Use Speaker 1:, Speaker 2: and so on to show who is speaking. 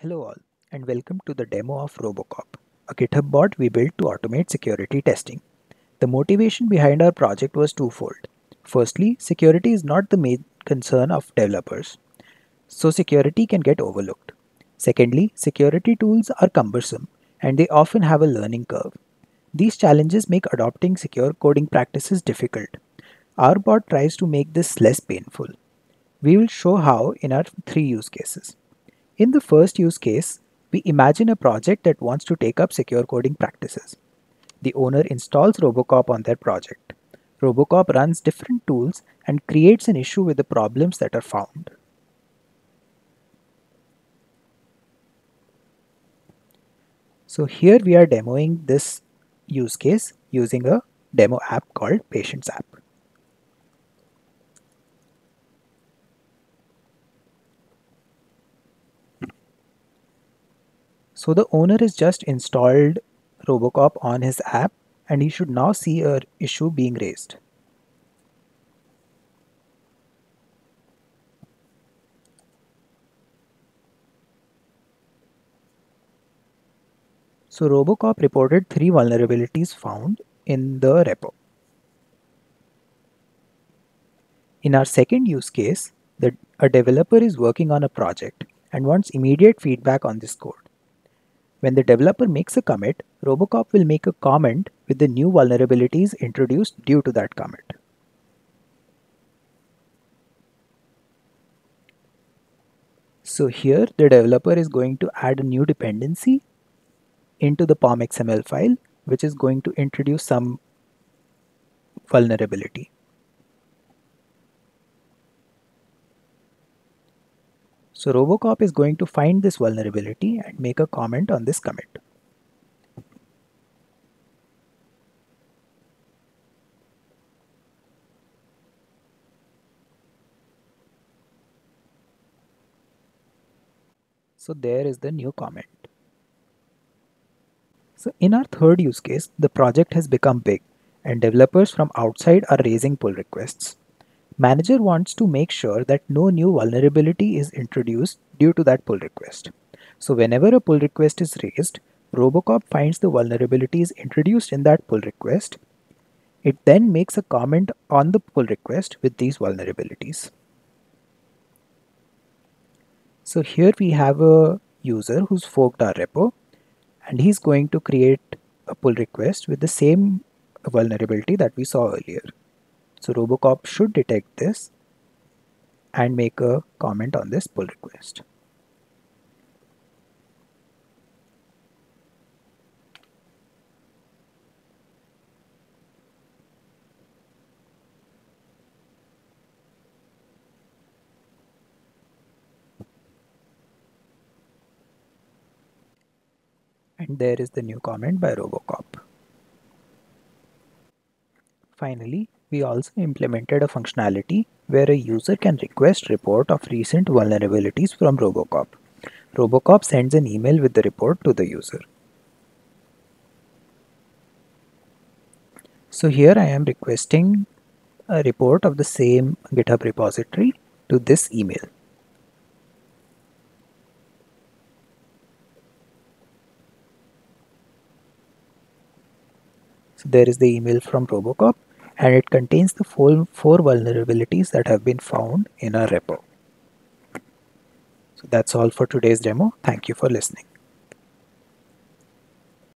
Speaker 1: Hello all, and welcome to the demo of Robocop, a GitHub bot we built to automate security testing. The motivation behind our project was twofold. Firstly, security is not the main concern of developers, so security can get overlooked. Secondly, security tools are cumbersome and they often have a learning curve. These challenges make adopting secure coding practices difficult. Our bot tries to make this less painful. We will show how in our three use cases. In the first use case, we imagine a project that wants to take up secure coding practices. The owner installs Robocop on their project. Robocop runs different tools and creates an issue with the problems that are found. So here we are demoing this use case using a demo app called Patients app. So the owner has just installed Robocop on his app and he should now see an issue being raised. So Robocop reported 3 vulnerabilities found in the repo. In our second use case, a developer is working on a project and wants immediate feedback on this code. When the developer makes a commit, Robocop will make a comment with the new vulnerabilities introduced due to that commit. So here the developer is going to add a new dependency into the POM XML file, which is going to introduce some vulnerability. So Robocop is going to find this vulnerability and make a comment on this commit. So there is the new comment. So in our third use case, the project has become big and developers from outside are raising pull requests. Manager wants to make sure that no new vulnerability is introduced due to that pull request. So whenever a pull request is raised, Robocop finds the vulnerabilities introduced in that pull request. It then makes a comment on the pull request with these vulnerabilities. So here we have a user who's forked our repo and he's going to create a pull request with the same vulnerability that we saw earlier. So Robocop should detect this and make a comment on this pull request. And there is the new comment by Robocop. Finally, we also implemented a functionality where a user can request report of recent vulnerabilities from Robocop. Robocop sends an email with the report to the user. So here I am requesting a report of the same GitHub repository to this email. So there is the email from Robocop and it contains the four vulnerabilities that have been found in our repo. So that's all for today's demo. Thank you for listening.